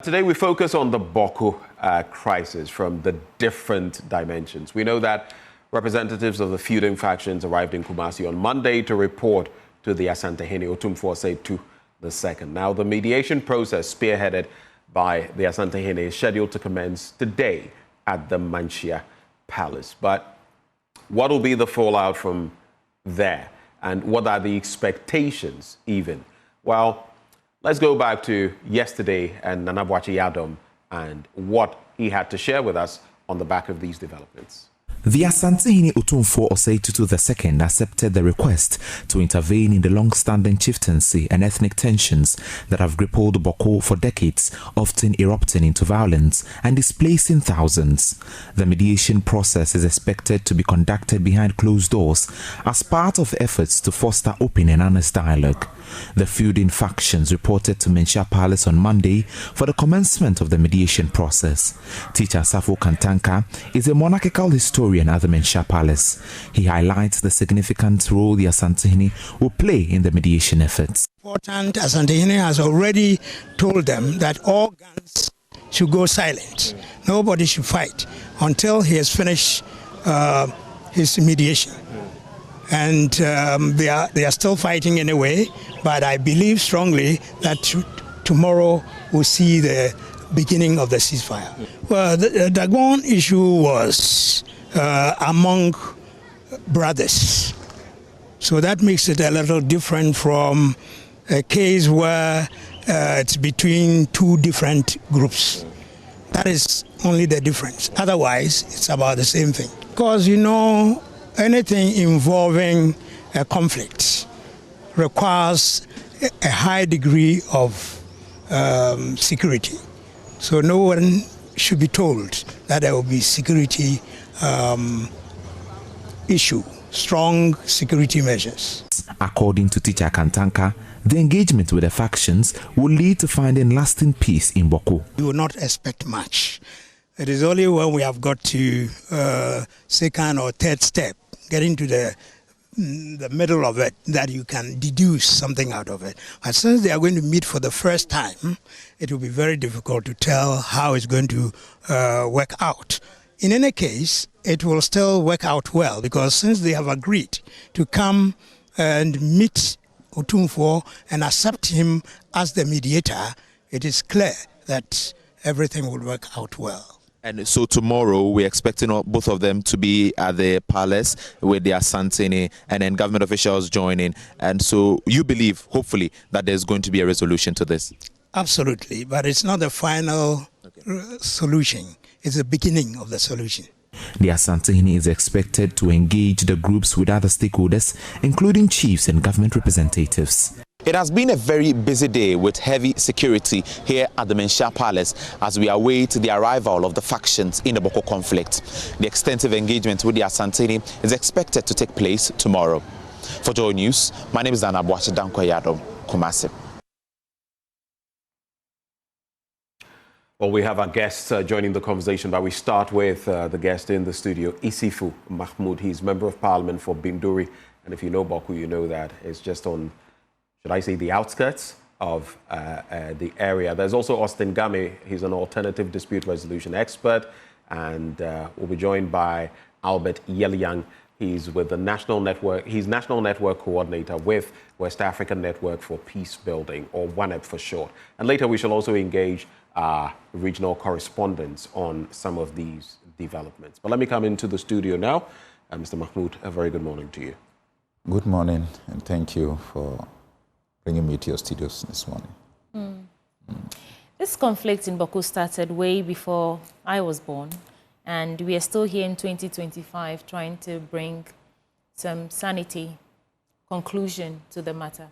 Today we focus on the Bawku crisis from the different dimensions. We know that representatives of the feuding factions arrived in Kumasi on Monday to report to the Asantehene Otumfuo Osei II. Now, the mediation process spearheaded by the Asantehene is scheduled to commence today at the Manhyia Palace. But what will be the fallout from there? And what are the expectations even? Well, let's go back to yesterday and Nana Boakye Yadom and what he had to share with us on the back of these developments. The Asantehene Otumfuo Osei II accepted the request to intervene in the long-standing chieftaincy and ethnic tensions that have crippled Bawku for decades, often erupting into violence and displacing thousands. The mediation process is expected to be conducted behind closed doors as part of efforts to foster open and honest dialogue. The feuding factions reported to Manhyia Palace on Monday for the commencement of the mediation process. Teacher Safo Kantanka is a monarchical historian at the Manhyia Palace. He highlights the significant role the Asantehene will play in the mediation efforts. Important, Asantehene has already told them that all guns should go silent. Nobody should fight until he has finished his mediation. And they are still fighting in a way, but I believe strongly that tomorrow we'll see the beginning of the ceasefire. Well, the Dagon issue was among brothers. So that makes it a little different from a case where it's between two different groups. That is only the difference. Otherwise, it's about the same thing. Because, you know, anything involving a conflict requires a high degree of security. So no one should be told that there will be security issue, strong security measures. According to Teacher Kantanka, the engagement with the factions will lead to finding lasting peace in Bawku. You will not expect much. It is only when we have got to second or third step, getting to the middle of it, that you can deduce something out of it. But since they are going to meet for the first time, it will be very difficult to tell how it's going to work out. In any case, it will still work out well, because since they have agreed to come and meet Otumfuo and accept him as the mediator, it is clear that everything will work out well. And so tomorrow we're expecting both of them to be at the palace with their Asantehene and then government officials joining. And so you believe, hopefully, that there's going to be a resolution to this? Absolutely, but it's not the final solution. It's the beginning of the solution. The Asantehene is expected to engage the groups with other stakeholders, including chiefs and government representatives. It has been a very busy day with heavy security here at the Manhyia Palace as we await the arrival of the factions in the Bawku conflict. The extensive engagement with the Asantehene is expected to take place tomorrow. For Joy News, my name is Nana Boakye Yadom, Kumasi. Well, we have our guests joining the conversation, but we start with the guest in the studio, Isifu Mahmoud. He's Member of Parliament for Binduri. And if you know Bawku, you know that it's just on, should I say, the outskirts of the area. There's also Austin Game. He's an alternative dispute resolution expert. And we'll be joined by Albert Yeliang. He's with the National Network. He's National Network Coordinator with West African Network for Peace Building, or WANEP for short. And later we shall also engage regional correspondents on some of these developments. But let me come into the studio now. Mr. Mahmoud, a very good morning to you. Good morning, and thank you for bringing me to your studios this morning. This conflict in Bawku started way before I was born, and we are still here in 2025 trying to bring some sanity, conclusion to the matter.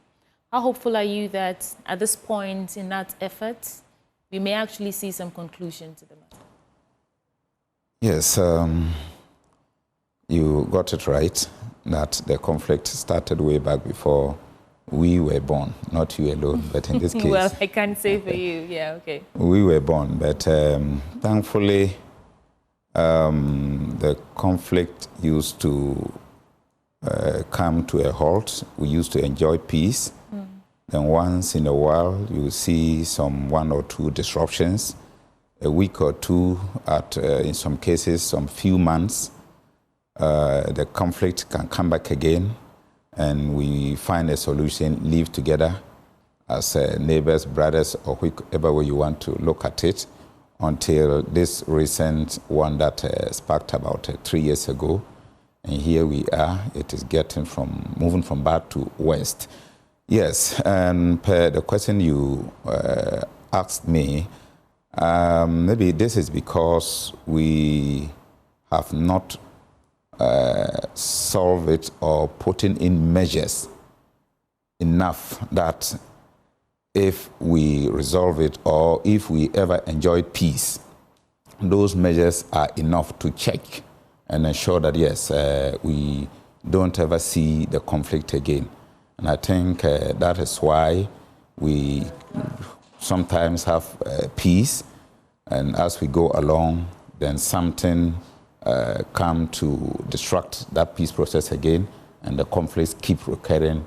How hopeful are you that at this point in that effort, we may actually see some conclusion to the matter? Yes, you got it right, that the conflict started way back before we were born. Not you alone, but in this case... Well, I can't say for you, yeah, okay. We were born, but thankfully, the conflict used to come to a halt. We used to enjoy peace. Then once in a while, you see some 1 or 2 disruptions, a week or 2, in some cases, some few months. The conflict can come back again, and we find a solution, live together as neighbors, brothers, or whichever way you want to look at it, until this recent one that sparked about 3 years ago. And here we are. It is moving from bad to worst. Yes, and per the question you asked me, maybe this is because we have not solved it or putting in measures enough that if we resolve it or if we ever enjoy peace, those measures are enough to check and ensure that, yes, we don't ever see the conflict again. And I think that is why we sometimes have peace, and as we go along, then something come to disrupt that peace process again, and the conflicts keep recurring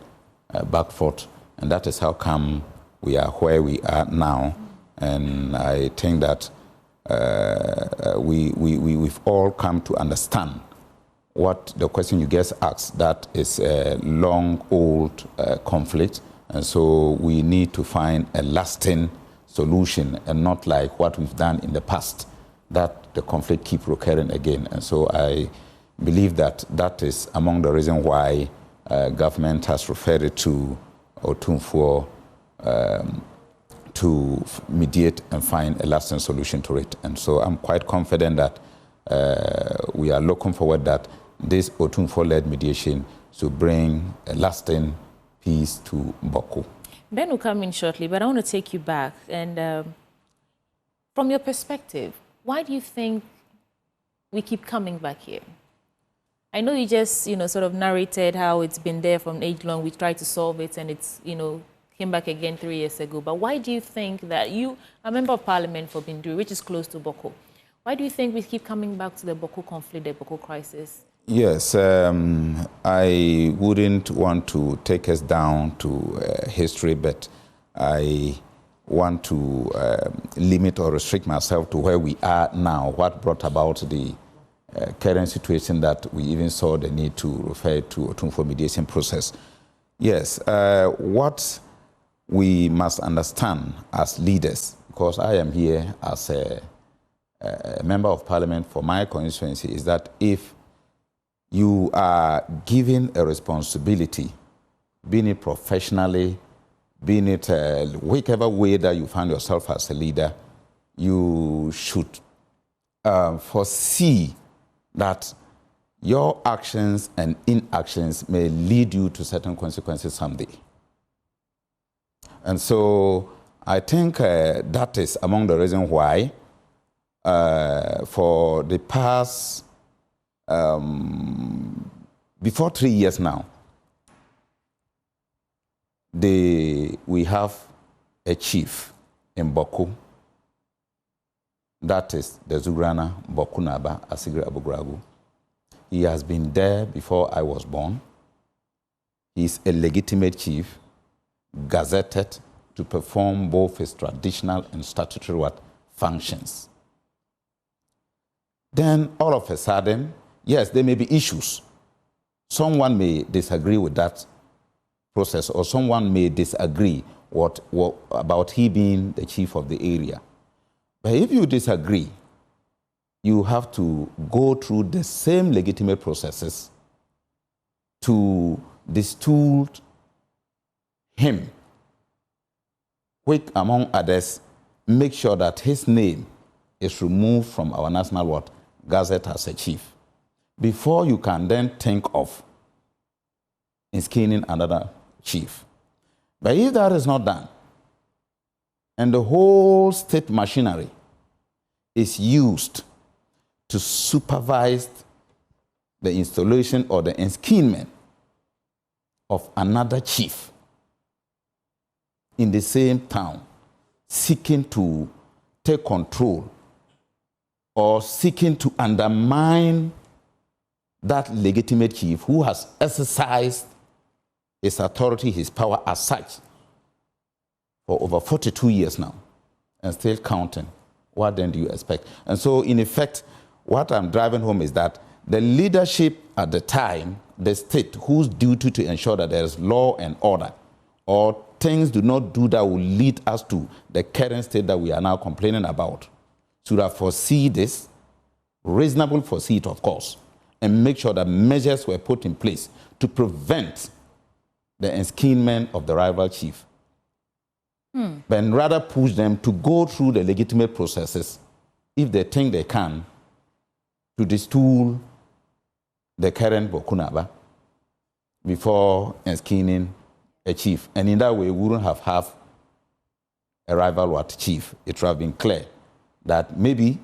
back forth. And that is how come we are where we are now. And I think that we've all come to understand what the question you just asked, that is a long, old conflict. And so we need to find a lasting solution, and not like what we've done in the past, that the conflict keep recurring again. And so I believe that that is among the reasons why government has referred it to Otumfuo to mediate and find a lasting solution to it. And so I'm quite confident that we are looking forward that this Otumfuo-led mediation to bring a lasting peace to Bawku. Ben will come in shortly, but I want to take you back. And from your perspective, why do you think we keep coming back here? I know you just, sort of narrated how it's been there from age long. We tried to solve it, and it's, came back again 3 years ago. But why do you think that you, a member of parliament for Binduri, which is close to Bawku, why do you think we keep coming back to the Bawku conflict, the Bawku crisis? Yes, I wouldn't want to take us down to history, but I want to limit or restrict myself to where we are now, what brought about the current situation that we even saw the need to refer to Otumfuo mediation process. Yes, what we must understand as leaders, because I am here as a member of parliament for my constituency, is that if you are given a responsibility, being it professionally, being it whichever way that you find yourself as a leader, you should foresee that your actions and inactions may lead you to certain consequences someday. And so I think that is among the reasons why for the past, before 3 years now, we have a chief in Bawku, that is the Zugrana Bawku Naba Asigre Abugragu. He has been there before I was born. He's a legitimate chief, gazetted to perform both his traditional and statutory functions. Then all of a sudden, yes, there may be issues. Someone may disagree with that process, or someone may disagree about he being the chief of the area. But if you disagree, you have to go through the same legitimate processes to destool him, which, among others, make sure that his name is removed from our national gazette as a chief, before you can then think of inskinning another chief. But if that is not done, and the whole state machinery is used to supervise the installation or the inskinment of another chief in the same town, seeking to take control or seeking to undermine that legitimate chief who has exercised his authority, his power as such, for over 42 years now and still counting. What then do you expect? And so, in effect, what I'm driving home is that the leadership at the time, the state, whose duty to ensure that there is law and order, or things do not do that will lead us to the current state that we are now complaining about, should have foreseen this, reasonable foresee it, of course, and make sure that measures were put in place to prevent the enskinment of the rival chief. But rather push them to go through the legitimate processes, if they think they can, to distool the current Bokunaba before enskinning a chief. And in that way, we wouldn't have a rival chief. It would have been clear that maybe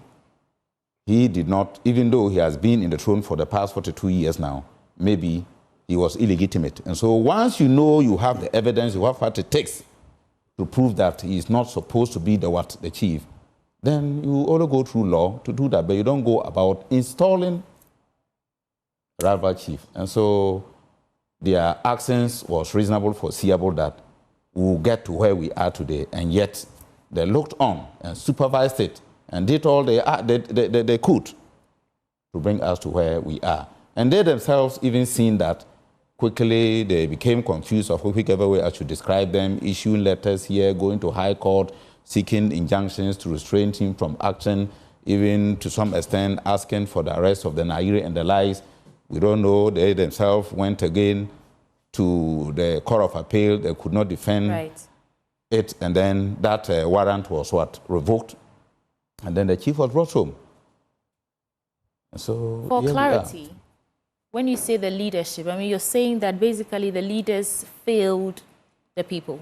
he did not, even though he has been in the throne for the past 42 years now, maybe he was illegitimate. And so once you know you have the evidence, you have what it takes to prove that he is not supposed to be the chief, then you only go through law to do that, but you don't go about installing a rival chief. And so their actions was reasonable, foreseeable that we'll get to where we are today, and yet they looked on and supervised it and did all they could to bring us to where we are. And they themselves even seen that quickly they became confused of whichever way I should describe them, issuing letters here, going to High Court, seeking injunctions to restrain him from action, even to some extent asking for the arrest of the Nairi and the likes. We don't know. They themselves went again to the Court of Appeal. They could not defend it. And then that warrant was revoked. And then the chief was brought home. And so, for clarity, when you say the leadership, I mean, you're saying that basically the leaders failed the people.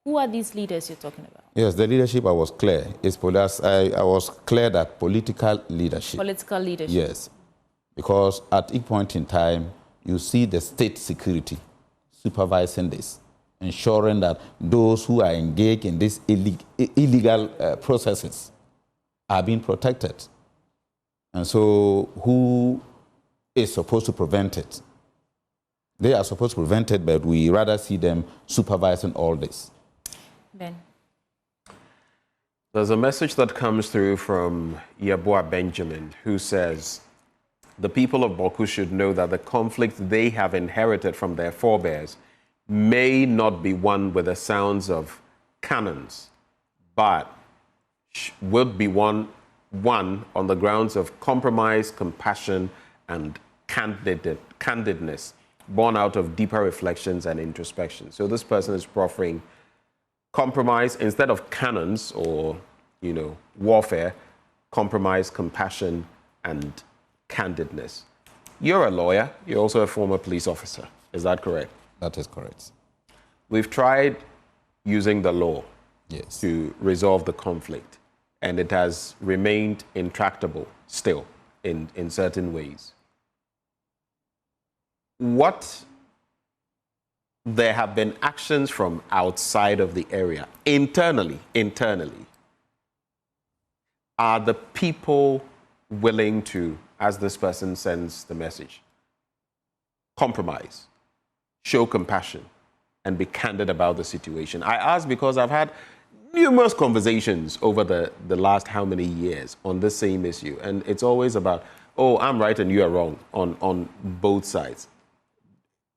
Who are these leaders you're talking about? Yes, the leadership, I was clear. I was clear that political leadership. Political leadership. Yes. Because at each point in time, you see the state security supervising this, ensuring that those who are engaged in these illegal processes are being protected. And so who is supposed to prevent it? They are supposed to prevent it, but we rather see them supervising all this. Ben. There's a message that comes through from Yabua Benjamin, who says, the people of Bawku should know that the conflict they have inherited from their forebears may not be won with the sounds of cannons, but would be won on the grounds of compromise, compassion, and candidness, born out of deeper reflections and introspection. So this person is proffering compromise instead of cannons or, warfare, compromise, compassion, and candidness. You're a lawyer. You're also a former police officer. Is that correct? That is correct. We've tried using the law yes. to resolve the conflict, and it has remained intractable still in certain ways. There have been actions from outside of the area, internally. Are the people willing to, as this person sends the message, compromise, show compassion, and be candid about the situation? I ask because I've had numerous conversations over the last how many years on this same issue, and it's always about, oh, I'm right and you are wrong on both sides.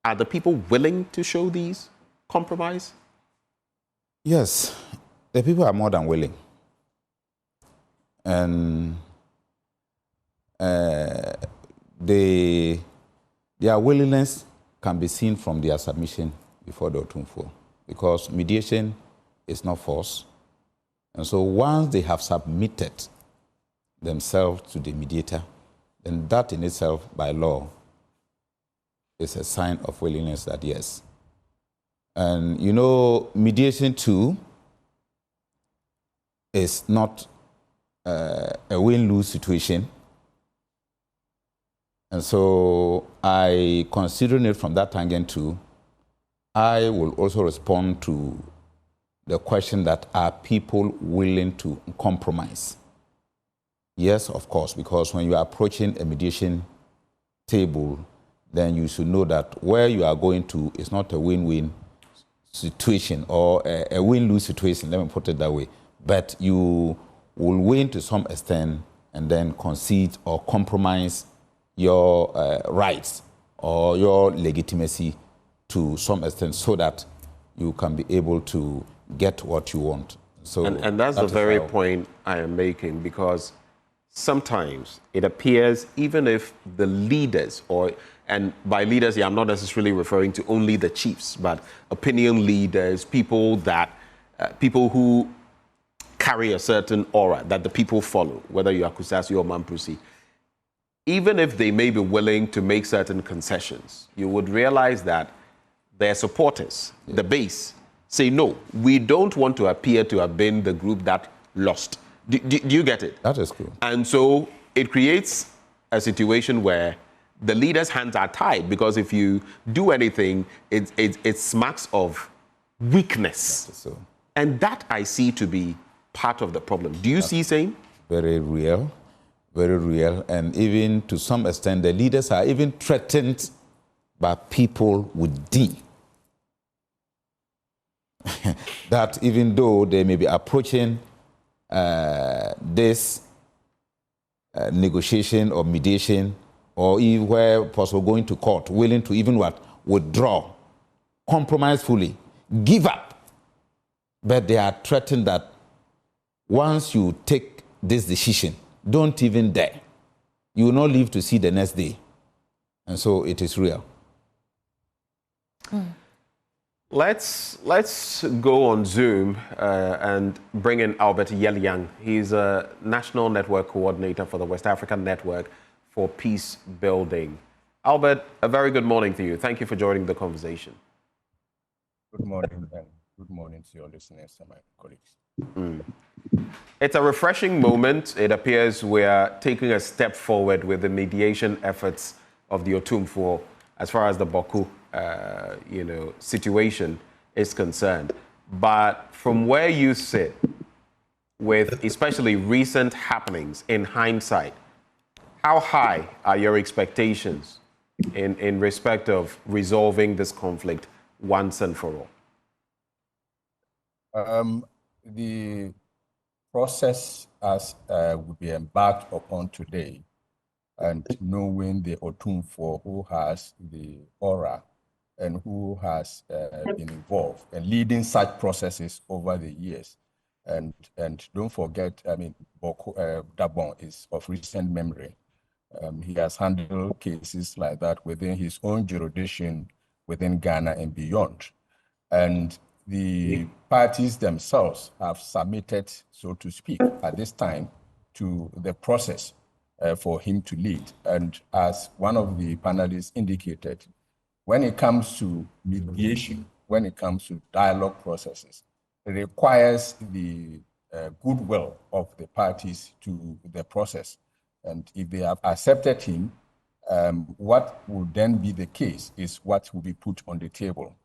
Are the people willing to show these compromise? Yes, the people are more than willing. And their willingness can be seen from their submission before the Otumfuo, because mediation is not force. And so once they have submitted themselves to the mediator, then that in itself, by law, is a sign of willingness that yes. And mediation too is not a win-lose situation. And so I, considering it from that tangent too, I will also respond to the question that are people willing to compromise? Yes, of course, because when you are approaching a mediation table, then you should know that where you are going to is not a win-win situation or a win-lose situation, let me put it that way. But you will win to some extent and then concede or compromise your rights or your legitimacy to some extent so that you can be able to get what you want. So and that's the very point I am making, because sometimes it appears, even if the leaders, and by leaders here, I'm not necessarily referring to only the chiefs, but opinion leaders, people who carry a certain aura that the people follow, whether you are Kusasi or Mamprusi, even if they may be willing to make certain concessions, you would realize that their supporters, the base, say, no, we don't want to appear to have been the group that lost. Do you get it? That is cool. And so it creates a situation where the leaders' hands are tied, because if you do anything, it smacks of weakness. So. And that I see to be part of the problem. Do you see same? Very real, very real. And even to some extent, the leaders are even threatened by people with D. That even though they may be approaching this negotiation or mediation, or even where possible going to court, willing to even withdraw, compromise fully, give up. But they are threatened that once you take this decision, don't even dare. You will not live to see the next day. And so it is real. Let's go on Zoom and bring in Albert Yeliang. He's a National Network Coordinator for the West African Network for Peace Building. Albert, a very good morning to you. Thank you for joining the conversation. Good morning, and good morning to your listeners and my colleagues. It's a refreshing moment. It appears we are taking a step forward with the mediation efforts of the Otumfuo as far as the Bawku situation is concerned. But from where you sit, with especially recent happenings in hindsight, how high are your expectations in respect of resolving this conflict once and for all? The process as will be embarked upon today, and knowing the Otumfuo who has the aura and who has been involved and leading such processes over the years. And don't forget, I mean, Dabon is of recent memory. He has handled cases like that within his own jurisdiction, within Ghana and beyond. And the parties themselves have submitted, so to speak, at this time to the process for him to lead. And as one of the panelists indicated, when it comes to mediation, when it comes to dialogue processes, it requires the goodwill of the parties to the process. And if they have accepted him, what will then be the case is what will be put on the table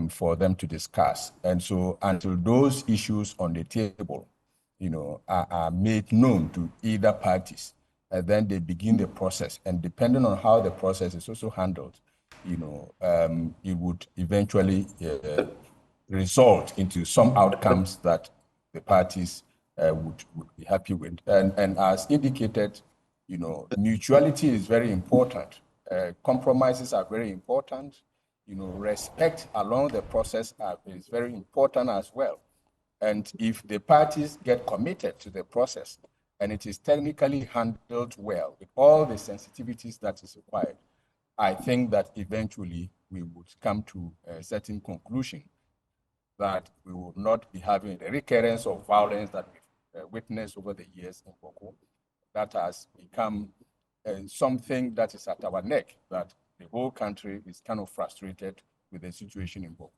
for them to discuss. And so until those issues on the table, are made known to either parties, then they begin the process. And depending on how the process is also handled, it would eventually result into some outcomes that the parties would be happy with. And as indicated, mutuality is very important. Compromises are very important. Respect along the process is very important as well. And if the parties get committed to the process and it is technically handled well with all the sensitivities that is required, I think that eventually we would come to a certain conclusion that we will not be having the recurrence of violence that we've witnessed over the years in Bawku. That has become something that is at our neck, that the whole country is kind of frustrated with the situation in Bawku.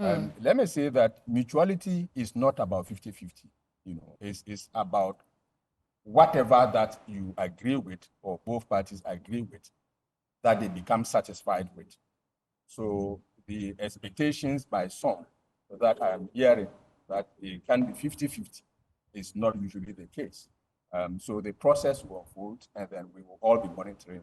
And let me say that mutuality is not about 50-50. It's about whatever that you agree with or both parties agree with, that they become satisfied with. So the expectations by some that I am hearing that it can be 50-50 is not usually the case. So the process will unfold and then we will all be monitoring.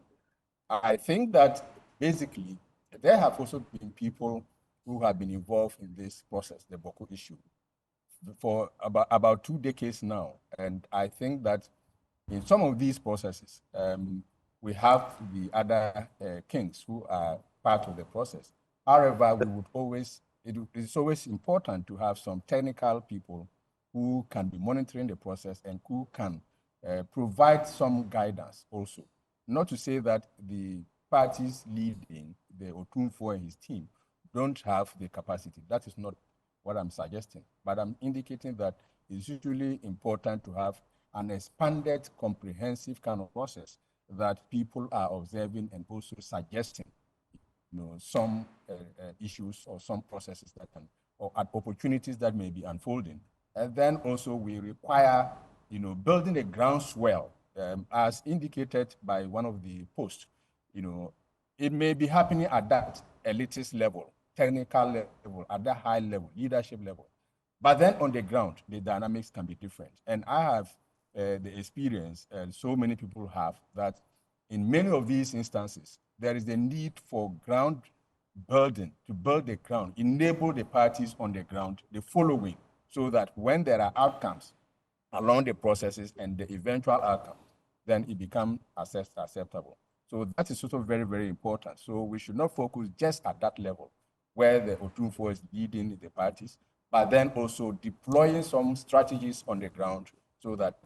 I think that basically there have also been people who have been involved in this process, the Bawku issue, for about 2 decades now. And I think that in some of these processes, we have the other kings who are part of the process. However, it's always important to have some technical people who can be monitoring the process and who can provide some guidance also. Not to say that the parties leading, the Otunfo and his team, don't have the capacity. That is not what I'm suggesting. But I'm indicating that it's usually important to have an expanded, comprehensive kind of process that people are observing and also suggesting, some issues or some processes that can, or opportunities that may be unfolding. And then also we require, building a groundswell, as indicated by one of the posts. It may be happening at that elitist level, technical level, at that high level, leadership level. But then on the ground, the dynamics can be different. And I have the experience, and so many people have, that in many of these instances, there is the need for ground building, to build the ground, enable the parties on the ground, the following, so that when there are outcomes along the processes and the eventual outcome, then it becomes acceptable. So that is also very, very important. So we should not focus just at that level where the Otunfo is leading the parties, but then also deploying some strategies on the ground so that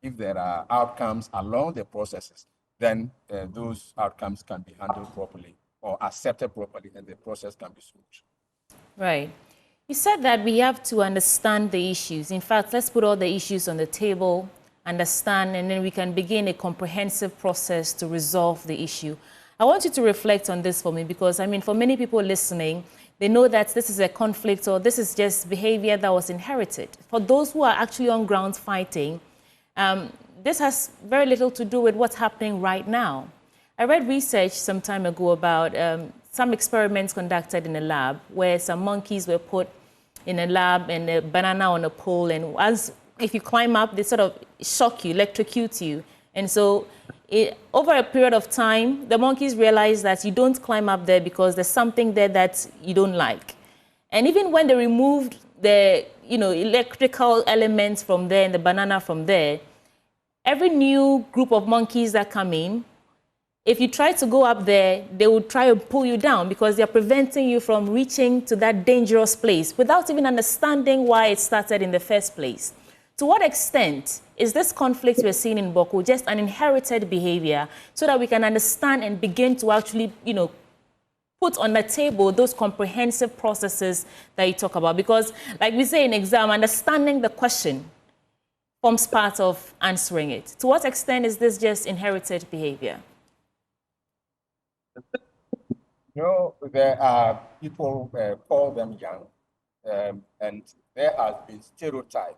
if there are outcomes along the processes, then those outcomes can be handled properly or accepted properly, and the process can be smooth. Right. You said that we have to understand the issues. In fact, let's put all the issues on the table, understand, and then we can begin a comprehensive process to resolve the issue. I want you to reflect on this for me, because, for many people listening, they know that this is a conflict or this is just behavior that was inherited. For those who are actually on ground fighting, this has very little to do with what's happening right now. I read research some time ago about some experiments conducted in a lab where some monkeys were put in a lab and a banana on a pole, and if you climb up, they sort of shock you, electrocute you. And so over a period of time, the monkeys realize that you don't climb up there because there's something there that you don't like. And even when they removed the electrical elements from there and the banana from there, every new group of monkeys that come in, if you try to go up there, they will try to pull you down because they're preventing you from reaching to that dangerous place without even understanding why it started in the first place. To what extent is this conflict we're seeing in Bawku just an inherited behavior, so that we can understand and begin to actually, put on the table those comprehensive processes that you talk about? Because, like we say in exam, understanding the question forms part of answering it. To what extent is this just inherited behavior? There are people call them young, and there has been stereotype,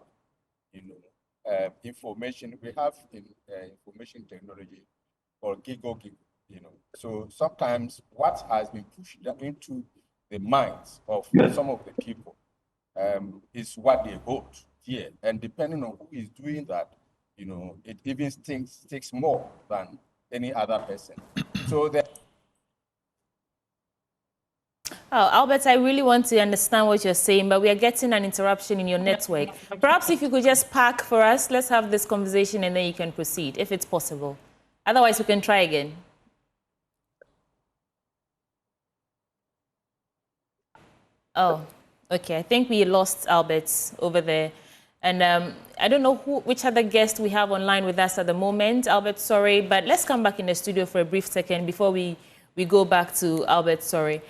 information. We have in information technology called giggle. So sometimes what has been pushed into the minds of some of the people is what they hold here, and depending on who is doing that, it even sticks more than any other person. So that. Oh, Albert, I really want to understand what you're saying, but we are getting an interruption in your network. Perhaps if you could just park for us, let's have this conversation and then you can proceed, if it's possible. Otherwise, we can try again. Oh, okay. I think we lost Albert over there. And I don't know which other guest we have online with us at the moment. Albert, sorry, but let's come back in the studio for a brief second before we go back to Albert, sorry.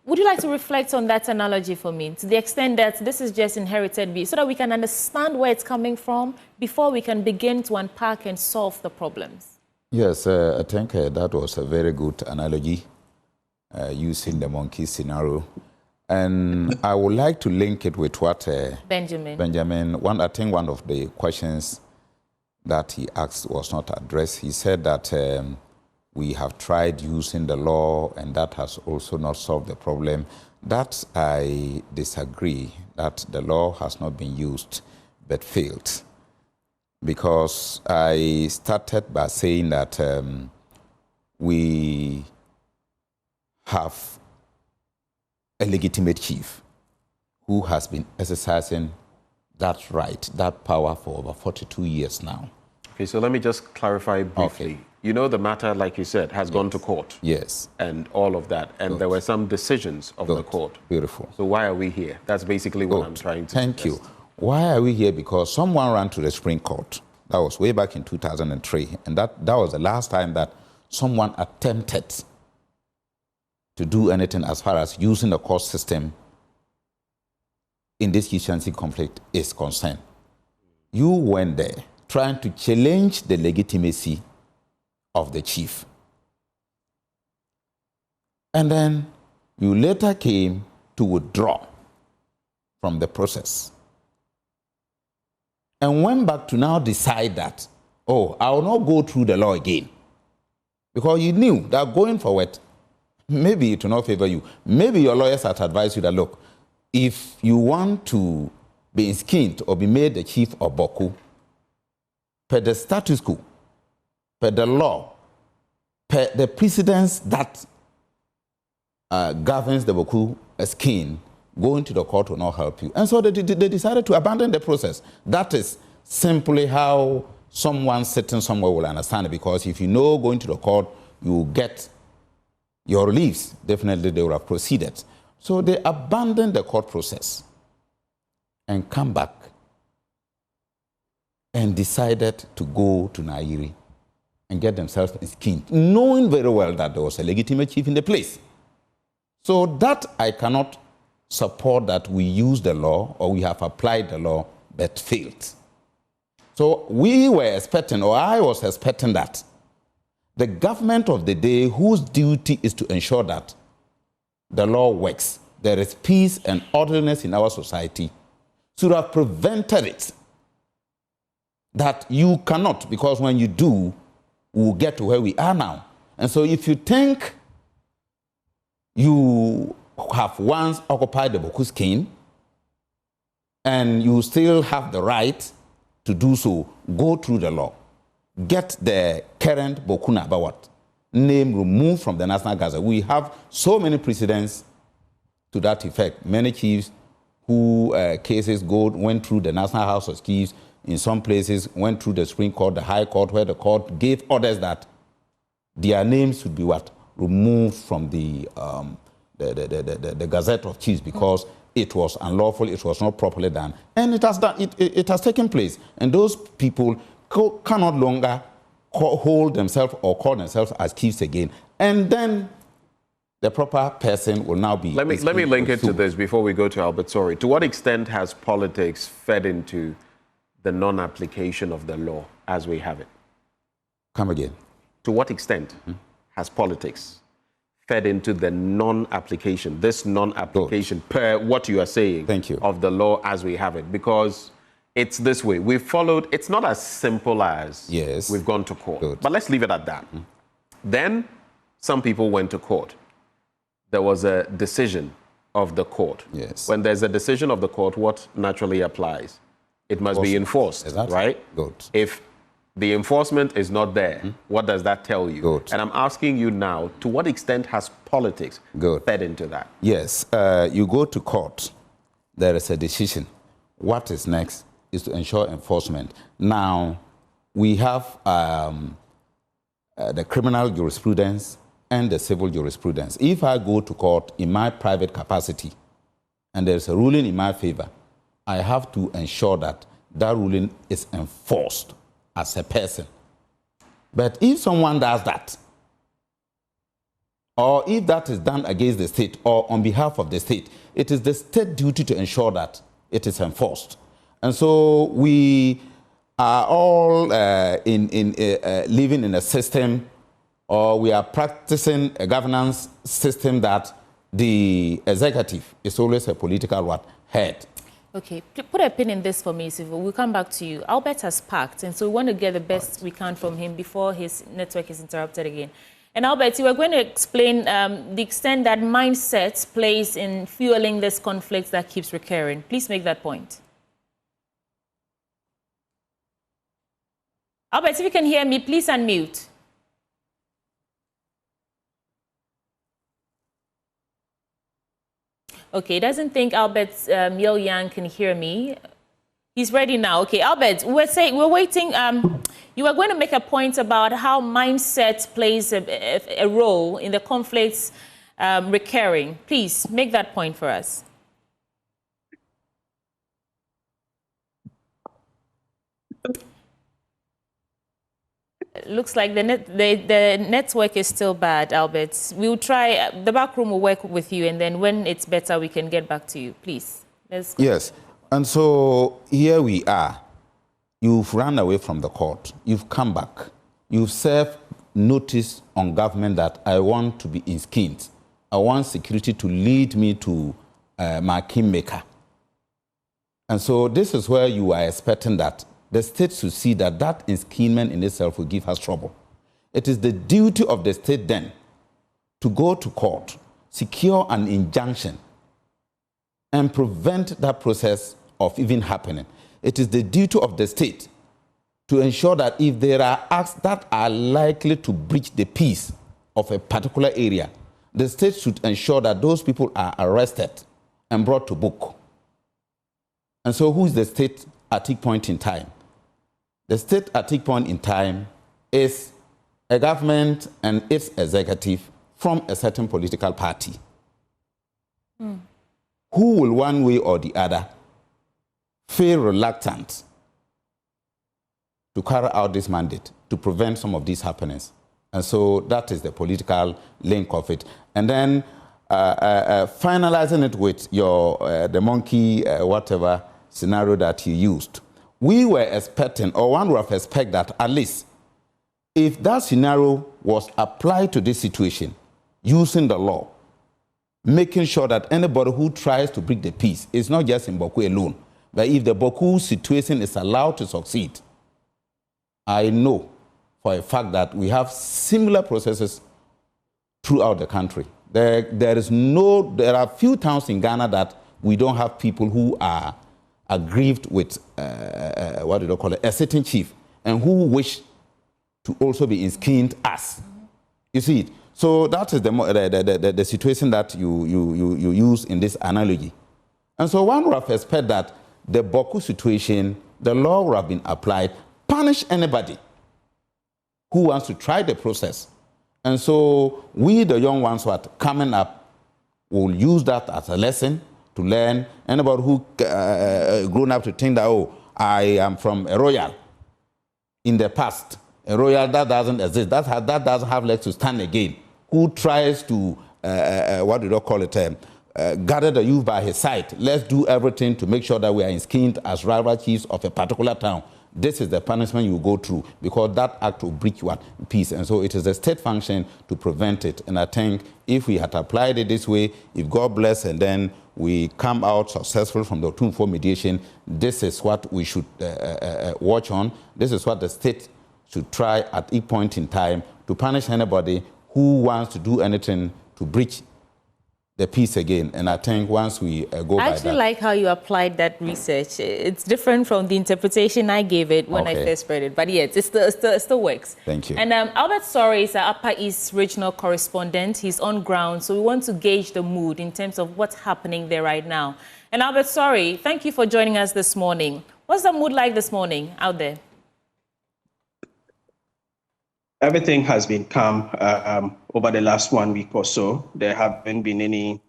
Would you like to reflect on that analogy for me, to the extent that this is just inherited, so that we can understand where it's coming from before we can begin to unpack and solve the problems? Yes, I think that was a very good analogy using the monkey scenario. And I would like to link it with what Benjamin, I think one of the questions that he asked was not addressed. He said that we have tried using the law, and that has also not solved the problem. That I disagree, that the law has not been used but failed. Because I started by saying that we have a legitimate chief who has been exercising that right, that power for over 42 years now. Okay, so let me just clarify briefly. Okay. You know, the matter, like you said, has gone to court. Yes. And all of that. And there were some decisions of the court. Beautiful. So why are we here? That's basically what I'm trying to Thank suggest. you. Why are we here? Because someone ran to the Supreme Court. That was way back in 2003. And that was the last time that someone attempted to do anything as far as using the court system in this chieftaincy conflict is concerned. You went there trying to challenge the legitimacy of the chief. And then you later came to withdraw from the process and went back to now decide that, oh, I will not go through the law again. Because you knew that going forward, maybe it will not favor you. Maybe your lawyers had advised you that, look, if you want to be skinned or be made the chief of Bawku, per the status quo, per the law, per the precedence that governs the Bawku skin, going to the court will not help you. And so they decided to abandon the process. That is simply how someone sitting somewhere will understand it, because if you know going to the court, you will get your reliefs, definitely they will have proceeded. So they abandoned the court process and come back and decided to go to Nairi and get themselves skinned, knowing very well that there was a legitimate chief in the place. So that I cannot support, that we use the law or we have applied the law but failed. So we were expecting, or I was expecting, that the government of the day, whose duty is to ensure that the law works, there is peace and orderliness in our society, should have prevented it. That you cannot, because when you do, we'll get to where we are now. And so if you think you have once occupied the Bawku skin and you still have the right to do so, go through the law. Get the current Bawku Nabawat name removed from the National Gazette. We have so many precedents to that effect. Many chiefs who cases went through the National House of Chiefs, in some places went through the Supreme Court, the High Court, where the court gave orders that their names should be removed from the Gazette of Chiefs, because it was unlawful, it was not properly done. And it has done, it has taken place. And those people cannot longer hold themselves or call themselves as chiefs again. And then the proper person will now be... Let me link it to this before we go to Albert. Sorry. To what extent has politics fed into the non-application of the law as we have it? Come again. To what extent has politics fed into the non-application, this non-application, per what you are saying, thank you, of the law as we have it? Because it's this way. We've followed, it's not as simple as we've gone to court. Good. But let's leave it at that. Then some people went to court. There was a decision of the court. Yes. When there's a decision of the court, what naturally applies? It must be enforced, right? Good. If the enforcement is not there, what does that tell you? Good. And I'm asking you now, to what extent has politics fed into that? Yes. You go to court, there is a decision. What is next is to ensure enforcement. Now, we have the criminal jurisprudence and the civil jurisprudence. If I go to court in my private capacity and there's a ruling in my favor, I have to ensure that that ruling is enforced as a person. But if someone does that, or if that is done against the state or on behalf of the state, it is the state duty to ensure that it is enforced. And so we are all living in a system, or we are practicing a governance system that the executive is always a political head. Okay, put a pin in this for me, Sylvia. We'll come back to you. Albert has packed, and so we want to get the best we can from him before his network is interrupted again. And Albert, you were going to explain the extent that mindset plays in fueling this conflict that keeps recurring. Please make that point. Albert, if you can hear me, please unmute. Okay, doesn't think Albert Yeo Yang can hear me. He's ready now. Okay, Albert, we're waiting. You were going to make a point about how mindset plays a role in the conflicts recurring. Please make that point for us. Looks like the network is still bad, Albert. We'll try. The back room will work with you, and then when it's better, we can get back to you. Please. Let's go. Yes. And so here we are. You've run away from the court. You've come back. You've served notice on government that I want to be in skins. I want security to lead me to my kingmaker. And so this is where you are expecting that the state should see that that enskinment in itself will give us trouble. It is the duty of the state then to go to court, secure an injunction, and prevent that process of even happening. It is the duty of the state to ensure that if there are acts that are likely to breach the peace of a particular area, the state should ensure that those people are arrested and brought to book. And so who is the state at each point in time? The state at each point in time is a government and its executive from a certain political party. Who will one way or the other feel reluctant to carry out this mandate to prevent some of these happenings? And so that is the political link of it. And then finalizing it with your the monkey whatever scenario that you used. We were expecting, or one would have expected that at least if that scenario was applied to this situation using the law, making sure that anybody who tries to break the peace is not just in Bawku alone, but if the Bawku situation is allowed to succeed, I know for a fact that we have similar processes throughout the country. There are few towns in Ghana that we don't have people who are aggrieved with, what do they call it, a certain chief, and who wish to also be enskined as. You see it? So that is the situation that you use in this analogy. And so one would have expected that the Bawku situation, the law would have been applied, punish anybody who wants to try the process. And so we, the young ones who are coming up, will use that as a lesson to learn. Anybody who grown up to think that, oh, I am from a royal in the past, a royal that doesn't exist, that doesn't have legs to stand again, who tries to, what do they call it, gather the youth by his side. Let's do everything to make sure that we are enskined as rival chiefs of a particular town. This is the punishment you go through, because that act will breach your peace. And so it is a state function to prevent it. And I think if we had applied it this way, if God bless, and then we come out successful from the Optimism for mediation, this is what we should watch on. This is what the state should try at each point in time to punish anybody who wants to do anything to breach the peace again. And I think once we go by that... I actually like how you applied that research. It's different from the interpretation I gave it when I first read it. But yes, it still works. Thank you. And Albert Sorry is our Upper East regional correspondent. He's on ground, so we want to gauge the mood in terms of what's happening there right now. And Albert Sorry, thank you for joining us this morning. What's the mood like this morning out there? Everything has been calm over the last 1 week or so. There haven't been any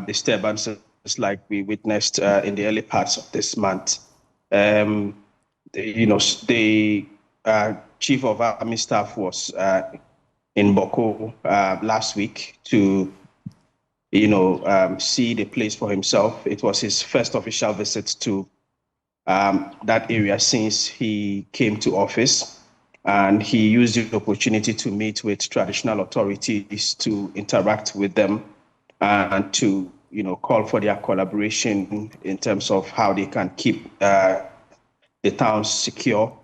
disturbances like we witnessed in the early parts of this month. The chief of army staff was in Bawku last week to, see the place for himself. It was his first official visit to that area since he came to office. And he used the opportunity to meet with traditional authorities, to interact with them, and to, call for their collaboration in terms of how they can keep the towns secure.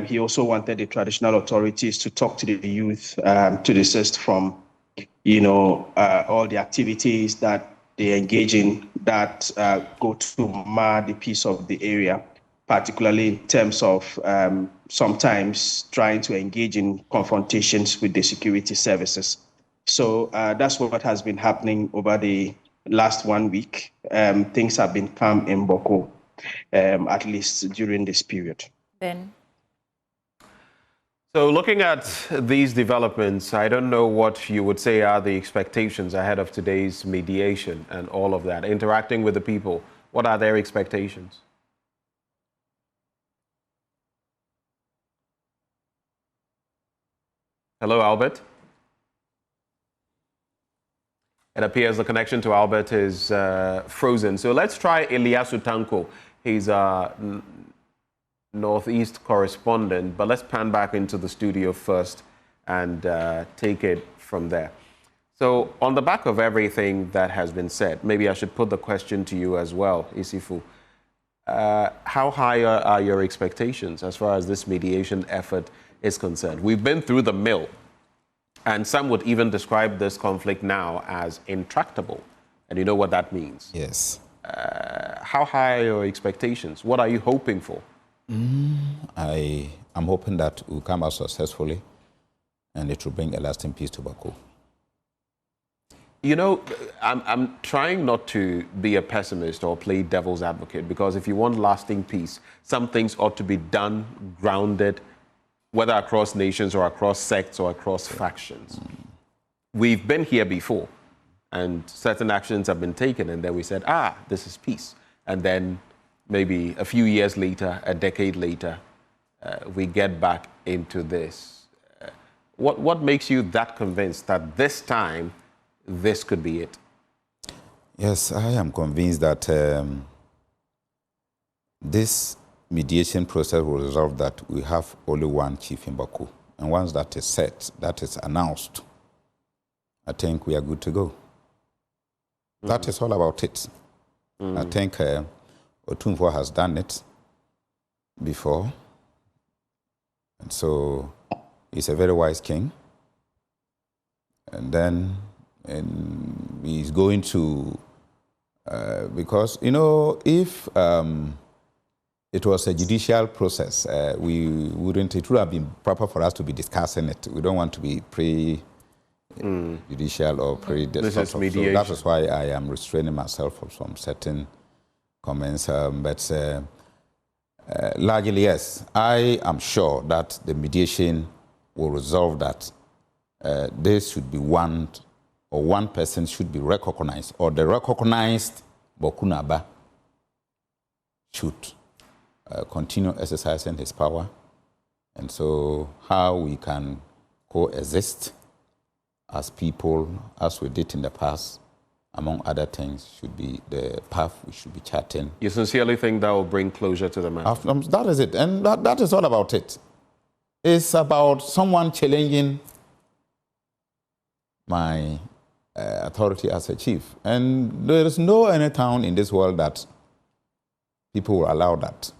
He also wanted the traditional authorities to talk to the youth to desist from, all the activities that they engage in that go to mar the peace of the area, particularly in terms of sometimes trying to engage in confrontations with the security services. So that's what has been happening over the last 1 week, things have been calm in Bawku, at least during this period. Ben? So looking at these developments, I don't know what you would say are the expectations ahead of today's mediation and all of that. Interacting with the people, what are their expectations? Hello, Albert. It appears the connection to Albert is frozen. So let's try Eliasu Tanko. He's a Northeast correspondent, but let's pan back into the studio first and take it from there. So on the back of everything that has been said, maybe I should put the question to you as well, Isifu. How high are your expectations as far as this mediation effort is concerned? We've been through the mill, and some would even describe this conflict now as intractable. And you know what that means. Yes. How high are your expectations? What are you hoping for? I am hoping that we'll come out successfully and it will bring a lasting peace to Bawku. You know, I'm trying not to be a pessimist or play devil's advocate, because if you want lasting peace, some things ought to be done, grounded, whether across nations or across sects or across factions. We've been here before, and certain actions have been taken, and then we said, this is peace. And then maybe a few years later, a decade later, we get back into this. What makes you that convinced that this time, this could be it? Yes, I am convinced that this mediation process will resolve that we have only one chief in Bawku. And once that is set, that is announced, I think we are good to go. That is all about it. I think Otumfuo has done it before. And so he's a very wise king. And then he's going to, because, you know, if it was a judicial process, it would have been proper for us to be discussing it. We don't want to be pre-judicial or This is mediation. So that is why I am restraining myself from certain comments. But largely, yes, I am sure that the mediation will resolve that. This should be one person should be recognized, or the recognized Bawku Naba should continue exercising his power. And so how we can coexist as people, as we did in the past, among other things, should be the path we should be charting. You sincerely think that will bring closure to the matter? That is it. And that is all about it. It's about someone challenging my authority as a chief. And there is no any town in this world that people will allow that.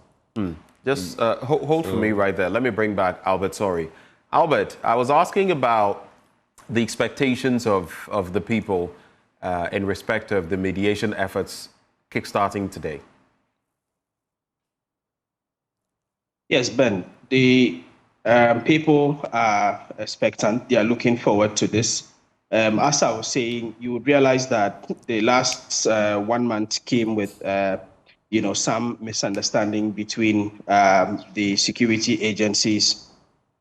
Just hold for me right there. Let me bring back Albert, sorry. Albert, I was asking about the expectations of the people in respect of the mediation efforts kickstarting today. Yes, Ben, the people are expectant. They are looking forward to this. As I was saying, you would realize that the last 1 month came with some misunderstanding between the security agencies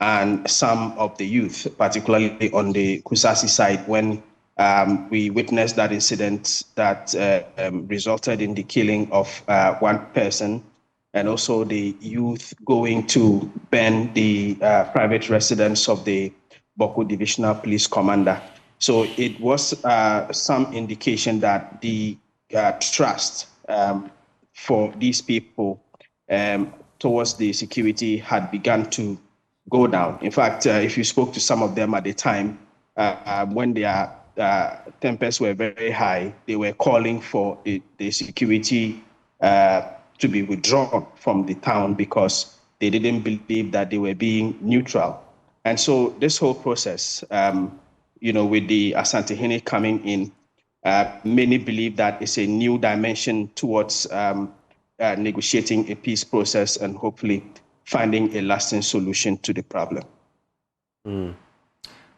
and some of the youth, particularly on the Kusasi side, when we witnessed that incident that resulted in the killing of one person, and also the youth going to burn the private residence of the Bawku Divisional Police Commander. So it was some indication that the trust for these people towards the security had begun to go down. In fact, if you spoke to some of them at the time, when their tempers were very high, they were calling for the security to be withdrawn from the town because they didn't believe that they were being neutral. And so this whole process, with the Asantehene coming in, many believe that it's a new dimension towards negotiating a peace process and hopefully finding a lasting solution to the problem.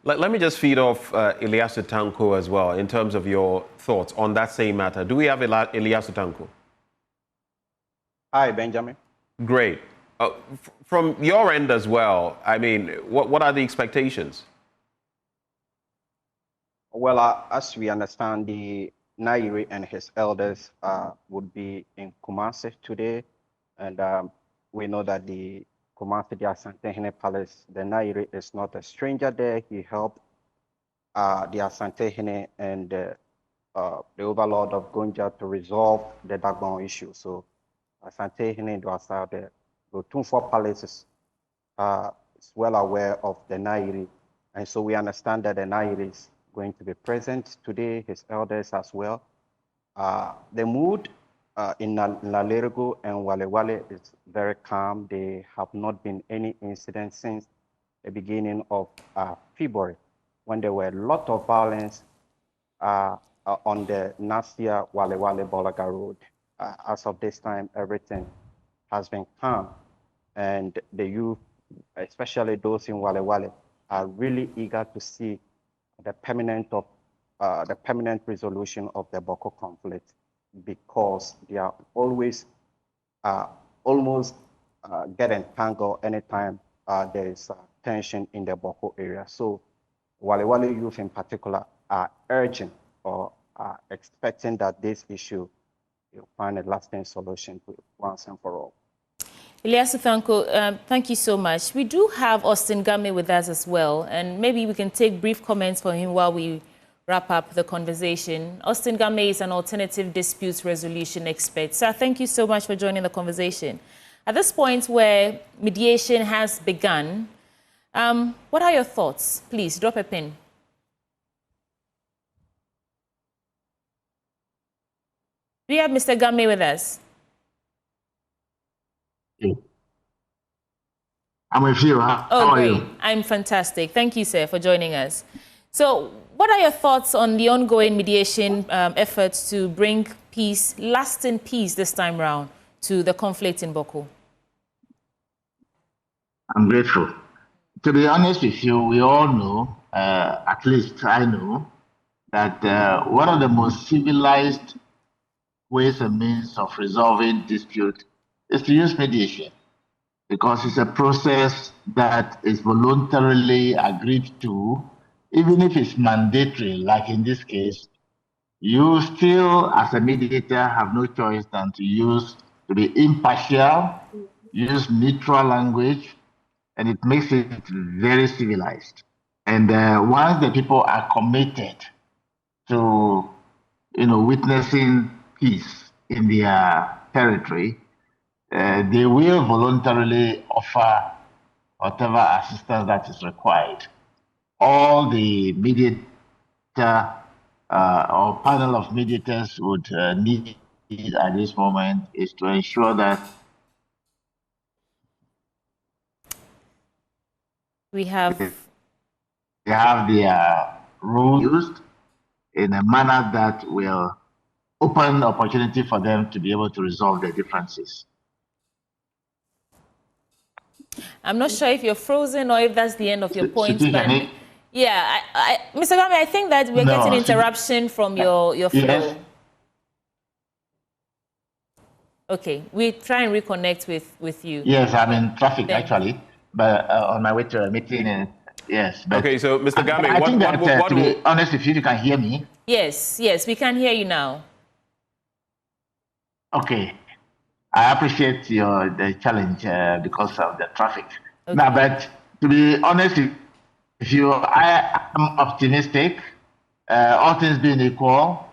Let me just feed off Ilyasu Tanko as well in terms of your thoughts on that same matter. Do we have Ilyasu Tanko? Hi, Benjamin. Great. From your end as well, I mean, what are the expectations? Well, as we understand, the Nairi and his elders would be in Kumasi today, and we know that the Kumasi, the Asantehene Palace, the Nairi is not a stranger there. He helped the Asantehene and the overlord of Gonja to resolve the Dagbon issue. So Asantehene Dwasa, the Otumfuo Palace is well aware of the Nairi, and so we understand that the Nairi is going to be present today, his elders as well. The mood in Nalergo and Walewale is very calm. There have not been any incidents since the beginning of February, when there were a lot of violence on the Nasia Walewale Bolaga Road. As of this time, everything has been calm, and the youth, especially those in Walewale, are really eager to see the permanent resolution of the Bawku conflict, because they are always almost get entangled anytime there is tension in the Bawku area. So Walewale youth in particular are urging or are expecting that this issue will find a lasting solution once and for all. Ilyasu Tanko, thank you so much. We do have Austin Game with us as well, and maybe we can take brief comments from him while we wrap up the conversation. Austin Game is an alternative disputes resolution expert. Sir, thank you so much for joining the conversation. At this point where mediation has begun, what are your thoughts? Please drop a pin. Do you have Mr. Game with us? I'm with you. How are great. you? I'm fantastic. Thank you, sir, for joining us. So what are your thoughts on the ongoing mediation efforts to bring peace, lasting peace this time round, to the conflict in Bawku? I'm grateful. To be honest with you, we all know, at least I know, that one of the most civilized ways and means of resolving dispute is to use mediation, because it's a process that is voluntarily agreed to. Even if it's mandatory, like in this case, you still, as a mediator, have no choice than to be impartial, use neutral language, and it makes it very civilized. And once the people are committed to, witnessing peace in their territory, they will voluntarily offer whatever assistance that is required. All the mediator or panel of mediators would need at this moment is to ensure that they have their rule used in a manner that will open opportunity for them to be able to resolve their differences. I'm not sure if you're frozen or if that's the end of your point, but yeah, Mr. Game, I think that we're getting interruption from your flow. Yes. Okay, we try and reconnect with you. Yes, I'm in traffic actually, but on my way to a meeting. Yes. But okay, so Mr. Game, I think that to be honest, if you can hear me. Yes, we can hear you now. Okay, I appreciate the challenge because of the traffic. Okay. Now, but to be honest with you, I am optimistic. All things being equal.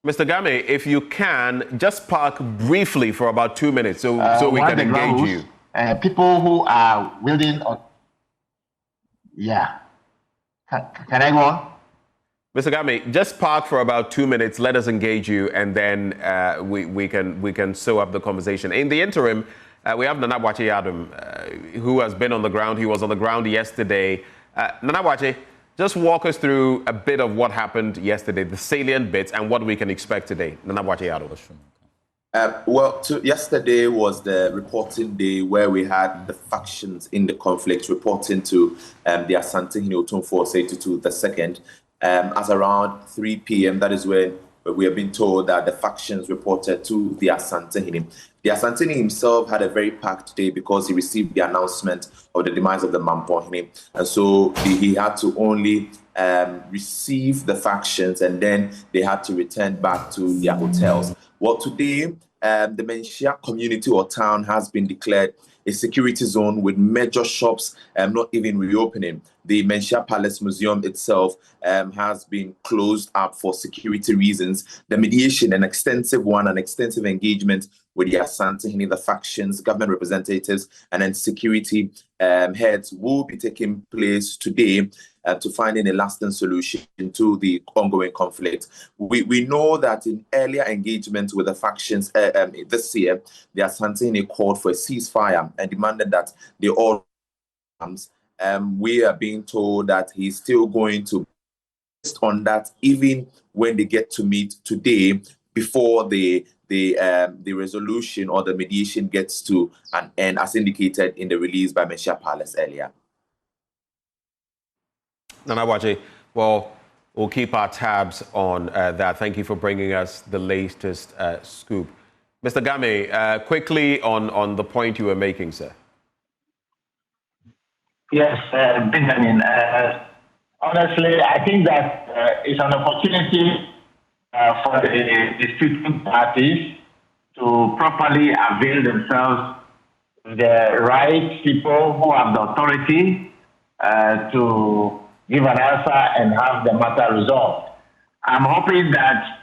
Mr. Game, if you can, just park briefly for about 2 minutes so we can engage you. People who are willing, yeah. Can I go on? Mr. Game, just park for about 2 minutes. Let us engage you, and then we can sew up the conversation. In the interim, we have Nana Boakye Adam, who has been on the ground. He was on the ground yesterday. Nana Boakye, just walk us through a bit of what happened yesterday, the salient bits, and what we can expect today. Nana Boakye Adam. Yesterday was the reporting day where we had the factions in the conflict reporting to the Asante-Hene Otumfuo Osei-Tutu II. As around 3 p.m., that is when we have been told that the factions reported to the Asante-Hene. The Asante-Hene himself had a very packed day because he received the announcement of the demise of the Mampo-Hene. And so he had to only receive the factions, and then they had to return back to their hotels. Well, today, the Manhyia community or town has been declared a security zone with major shops not even reopening. The Manhyia Palace Museum itself has been closed up for security reasons. The mediation, an extensive engagement with the Asante-Hene, the factions, government representatives, and then security heads will be taking place today to finding a lasting solution to the ongoing conflict. We know that in earlier engagement with the factions this year, the Asante-Hene called for a ceasefire and demanded that they all comes. We are being told that he's still going to insist on that even when they get to meet today before the resolution or the mediation gets to an end, as indicated in the release by Manhyia Palace earlier. Nana Waje, well, we'll keep our tabs on that. Thank you for bringing us the latest scoop. Mr. Game, quickly on the point you were making, sir. Yes, Benjamin. Honestly, I think that it's an opportunity for the disputing parties to properly avail themselves of the right people who have the authority to give an answer and have the matter resolved. I'm hoping that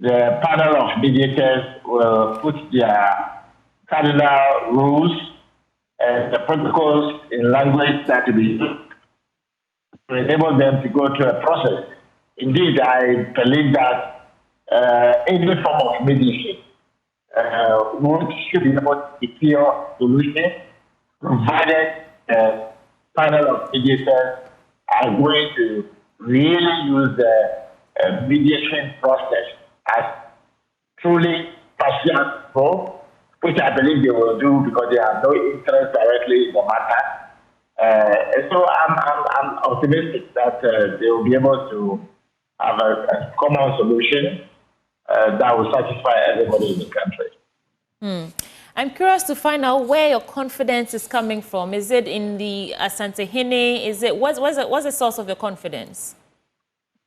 the panel of mediators will put their cardinal rules and the protocols in language that will be used to enable them to go through a process. Indeed, I believe that any form of mediation should be able to secure solution, provided the panel of mediators are going to really use the mediation process as truly partial, which I believe they will do because they have no interest directly in the matter. So I'm optimistic that they will be able to have a common solution that will satisfy everybody in the country. I'm curious to find out where your confidence is coming from. Is it in the Asante-Hene? Is it what's the source of your confidence?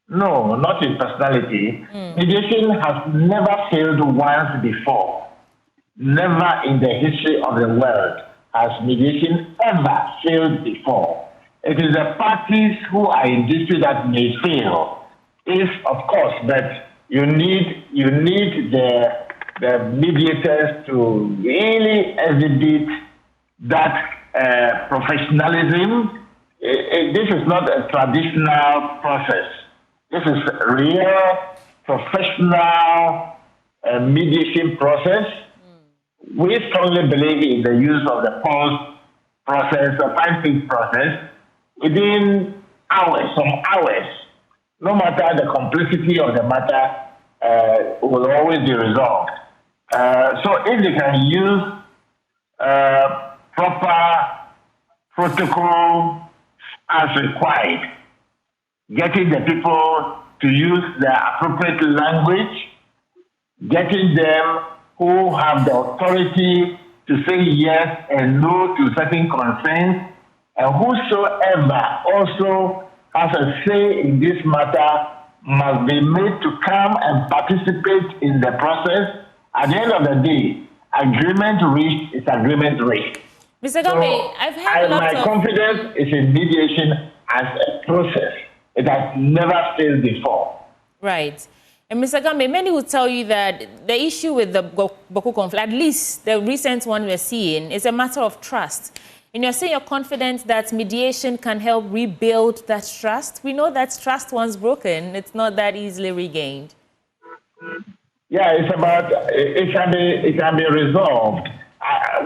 No, not in personality. Mediation has never failed once before. Never in the history of the world has mediation ever failed before. It is the parties who are in dispute that may fail. If, of course, but you need the mediators to really exhibit that professionalism. This is not a traditional process. This is a real professional mediation process. We strongly believe in the use of the pause process, the five-phase process, within hours, some hours. No matter the complexity of the matter, will always be resolved. So if they can use proper protocol as required, getting the people to use the appropriate language, getting them who have the authority to say yes and no to certain concerns, and whosoever also has a say in this matter must be made to come and participate in the process. At the end of the day, agreement reached is agreement reached. Mr. Game, I've heard my confidence is in mediation as a process. It has never failed before. Right. And Mr. Game, many will tell you that the issue with the Bawku conflict, at least the recent one we're seeing, is a matter of trust. And you're saying you're confident that mediation can help rebuild that trust. We know that trust once broken, it's not that easily regained. Yeah, it's about, it can be resolved.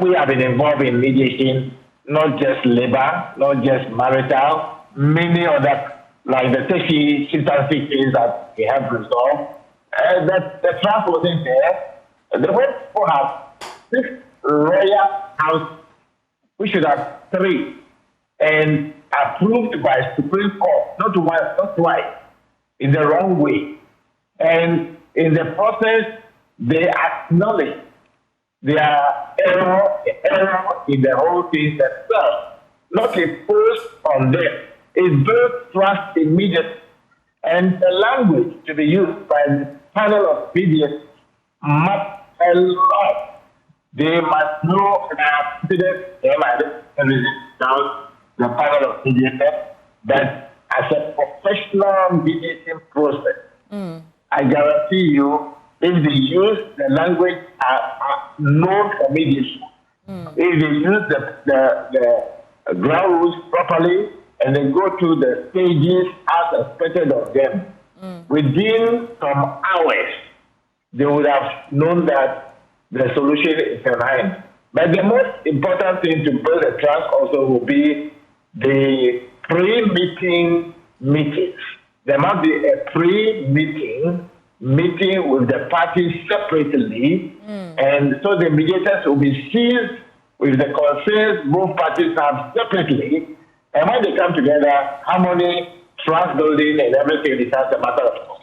We have been involved in mediation, not just labor, not just marital, many other, like the Teshi chieftaincy case that we have resolved. The trust wasn't there. The way people have 6 royal houses, we should have 3, and approved by Supreme Court, not once, not twice, in the wrong way. And in the process, they acknowledge their error in the whole thing themselves, not imposed on them. It builds trust immediately. And the language to be used by the panel of mediators must a lot. They must know and have confidence down the panel of mediators, but as a professional mediating process, I guarantee you, if they use the language known for mediation, if they use the ground rules properly, and they go through the stages as expected of them, within some hours, they would have known that the solution is in hand. But the most important thing to build a trust also will be the pre-meeting meetings. There must be a pre-meeting meeting with the parties separately, and so the mediators will be seized with the concerns both parties have separately, and when they come together, harmony, trust building, and everything becomes a matter of course.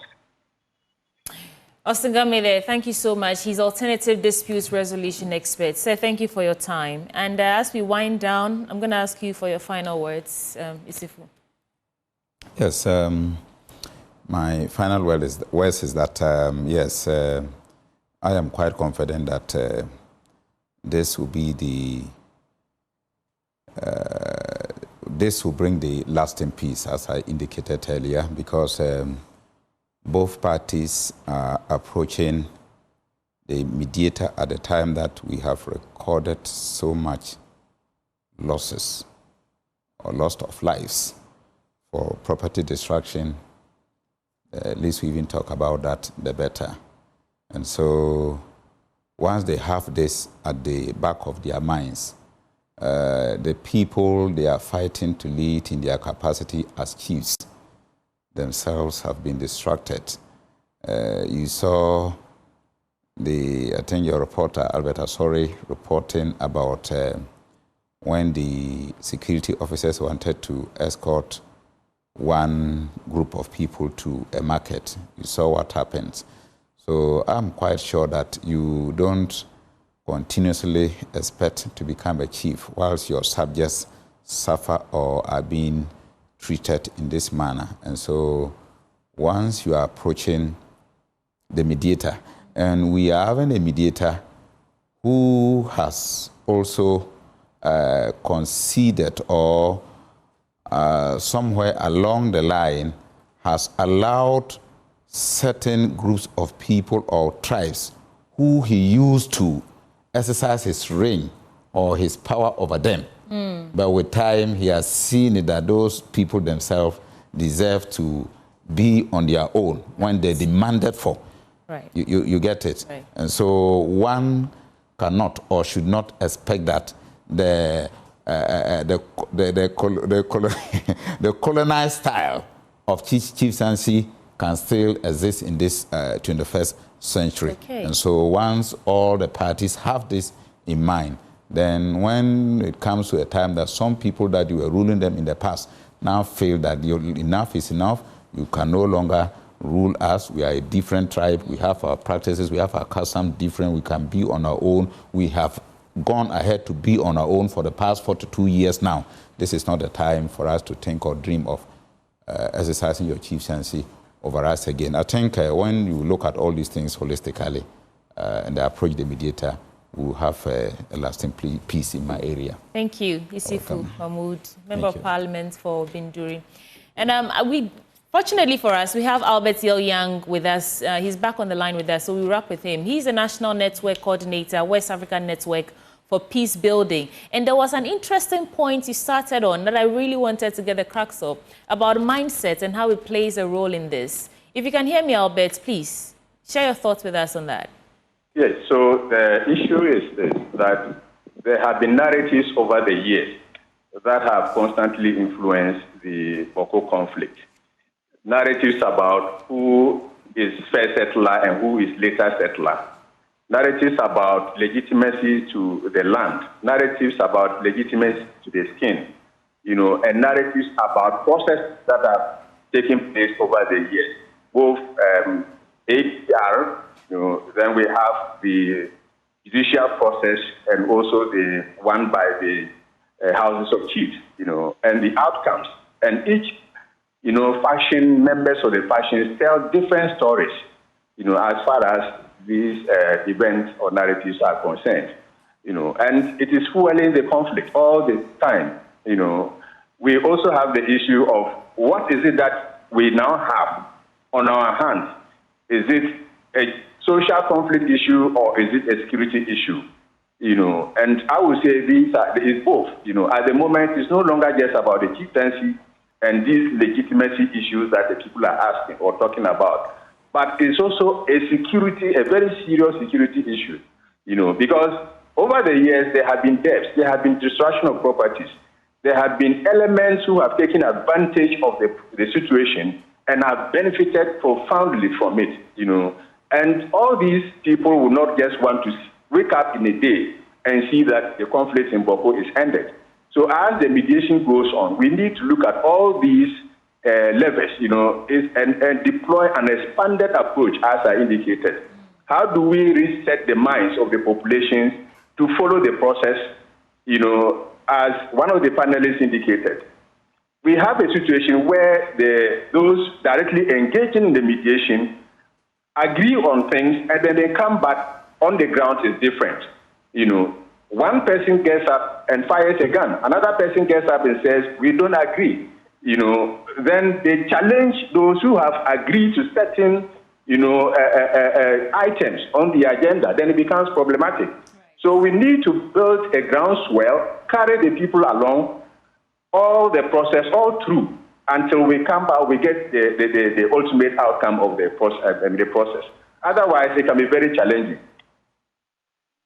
Austin Gamile, thank you so much. He's alternative disputes resolution expert. Sir, thank you for your time. And as we wind down, I'm going to ask you for your final words, Isifu. Yes, my final words is that, yes, I am quite confident that this will be this will bring the lasting peace, as I indicated earlier, because both parties are approaching the mediator at the time that we have recorded so much losses or loss of lives for property destruction. At least we even talk about that, the better. And so once they have this at the back of their minds, the people they are fighting to lead in their capacity as chiefs themselves have been distracted. You saw I think your reporter, Albert Asori, reporting about when the security officers wanted to escort one group of people to a market. You saw what happened. So I'm quite sure that you don't continuously expect to become a chief whilst your subjects suffer or are being treated in this manner. And so once you are approaching the mediator, and we are having a mediator who has also conceded or somewhere along the line has allowed certain groups of people or tribes who he used to exercise his reign or his power over them. But with time, he has seen it that those people themselves deserve to be on their own when they demanded for. Right. You get it? Right. And so one cannot or should not expect that the colonized style of chieftaincy can still exist in this 21st century. Okay. And so once all the parties have this in mind, then when it comes to a time that some people that you were ruling them in the past now feel that enough is enough, you can no longer rule us. We are a different tribe. We have our practices. We have our customs different. We can be on our own. We have gone ahead to be on our own for the past 42 years now. This is not the time for us to think or dream of exercising your chieftaincy over us again. I think when you look at all these things holistically and approach the mediator, we'll have a lasting peace in my area. Thank you, Isifu Mahmoud, Member of Parliament for Binduri. And fortunately for us, we have Albert Young with us. He's back on the line with us, so we'll wrap with him. He's a National Network Coordinator, West African Network for Peace Building. And there was an interesting point you started on that I really wanted to get the crux of, about mindset and how it plays a role in this. If you can hear me, Albert, please share your thoughts with us on that. Yes, so the issue is this, that there have been narratives over the years that have constantly influenced the Bawku conflict. Narratives about who is first settler and who is later settler. narratives about legitimacy to the land, narratives about legitimacy to the skin, and narratives about processes that have taken place over the years. Both APR, then we have the judicial process and also the one by the houses of chiefs, and the outcomes. And each, faction, members of the factions tell different stories, as far as these events or narratives are concerned, and it is fueling the conflict all the time, We also have the issue of what is it that we now have on our hands? Is it a social conflict issue or is it a security issue? And I would say it's both. At the moment, it's no longer just about the chieftaincy and these legitimacy issues that the people are asking or talking about, but it's also a very serious security issue. Because over the years there have been deaths, there have been destruction of properties, there have been elements who have taken advantage of the situation and have benefited profoundly from it. And all these people will not just want to wake up in a day and see that the conflict in Bawku is ended. So as the mediation goes on, we need to look at all these levels, and deploy an expanded approach, as I indicated. How do we reset the minds of the populations to follow the process, as one of the panelists indicated? We have a situation where those directly engaging in the mediation agree on things, and then they come back on the ground is different. One person gets up and fires a gun. Another person gets up and says, we don't agree. Then they challenge those who have agreed to certain, items on the agenda. Then it becomes problematic. Right. So we need to build a groundswell, carry the people along, all the process, all through, until we come back, we get the ultimate outcome of the process. Otherwise, it can be very challenging.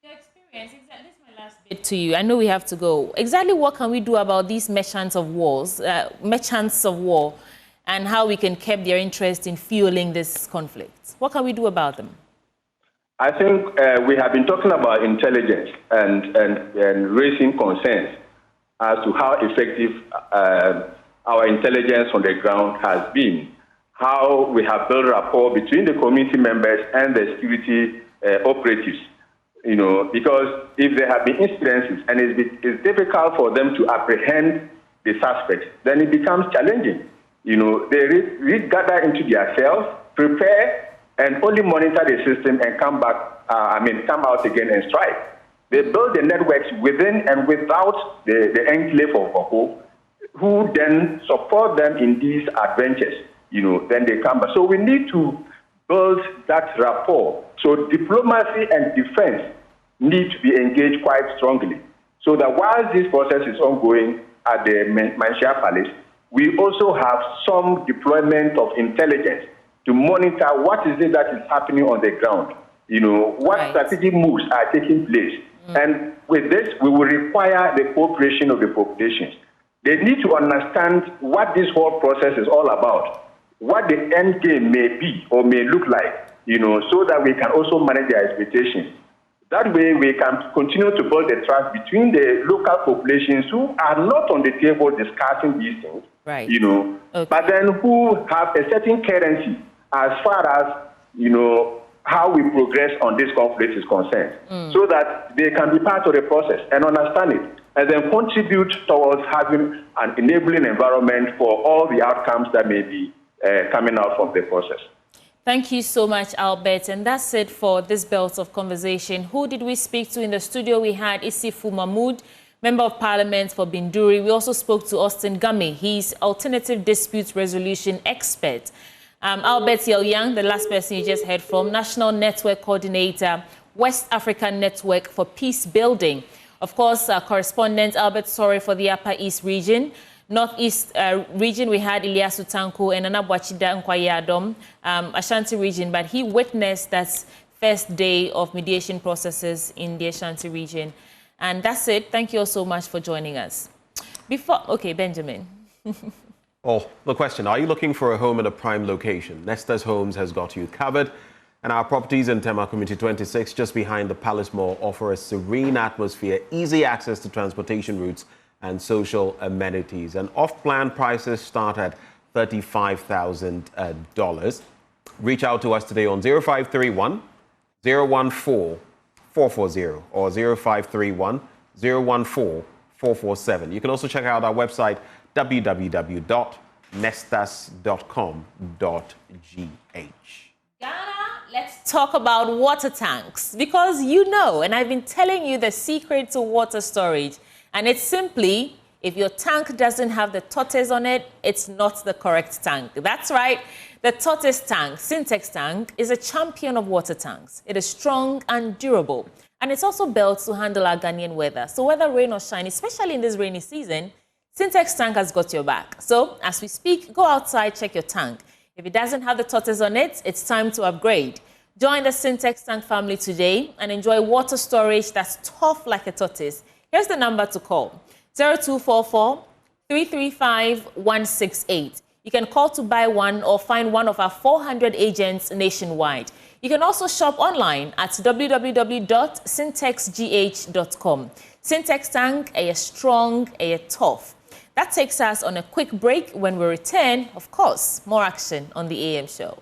Your experience, this is my last bit to you. I know we have to go. Exactly what can we do about these merchants of war, and how we can keep their interest in fueling this conflict? What can we do about them? I think we have been talking about intelligence and raising concerns as to how effective our intelligence on the ground has been, how we have built rapport between the community members and the security operatives. Because if there have been incidences and it's difficult for them to apprehend the suspects, then it becomes challenging. They gather into their cells, prepare, and only monitor the system and come out again and strike. They build the networks within and without the enclave of Bawku, who then support them in these adventures. Then they come back. So we need to build that rapport. So diplomacy and defense need to be engaged quite strongly. So that while this process is ongoing at the Manhyia Palace, we also have some deployment of intelligence to monitor what is it that is happening on the ground. What strategic moves are taking place. And with this, we will require the cooperation of the populations. They need to understand what this whole process is all about, what the end game may be or may look like, so that we can also manage their expectations. That way, we can continue to build the trust between the local populations who are not on the table discussing these things, but then who have a certain currency as far as, how we progress on this conflict is concerned, so that they can be part of the process and understand it, and then contribute towards having an enabling environment for all the outcomes that may be coming out from the process. Thank you so much, Albert. And that's it for this belt of conversation. Who did we speak to? In the studio, we had Isifu Mahmood, Member of Parliament for Binduri. We also spoke to Austin Gummy. He's alternative dispute resolution expert. Albert Young, the last person you just heard from, National Network Coordinator, West African Network for Peace Building. Of course, correspondent Albert Sorry for the Upper East region. Northeast region, we had Ilyasu Tanko and Anabwachida Nkwayadom, Ashanti region, but he witnessed that first day of mediation processes in the Ashanti region. And that's it. Thank you all so much for joining us. Okay, Benjamin. Oh, the question, are you looking for a home in a prime location? Nesta's Homes has got you covered. And our properties in Tema Community 26, just behind the Palace Mall, offer a serene atmosphere, easy access to transportation routes and social amenities. And off-plan prices start at $35,000. Reach out to us today on 0531 014 440 or 0531 014 447. You can also check out our website www.nestas.com.gh. Ghana, let's talk about water tanks, because you know, and I've been telling you the secret to water storage, and it's simply, if your tank doesn't have the tortoise on it, it's not the correct tank. That's right. The tortoise tank, Syntex tank, is a champion of water tanks. It is strong and durable, and it's also built to handle our Ghanaian weather. So whether rain or shine, especially in this rainy season, Syntex tank has got your back. So as we speak, go outside, check your tank. If it doesn't have the tortoise on it, it's time to upgrade. Join the Syntex tank family today and enjoy water storage that's tough like a tortoise. Here's the number to call: 0244 335 168. You can call to buy one or find one of our 400 agents nationwide. You can also shop online at www.syntexgh.com. Syntex tank, a strong, a tough. That takes us on a quick break. When we return, of course, more action on the AM show.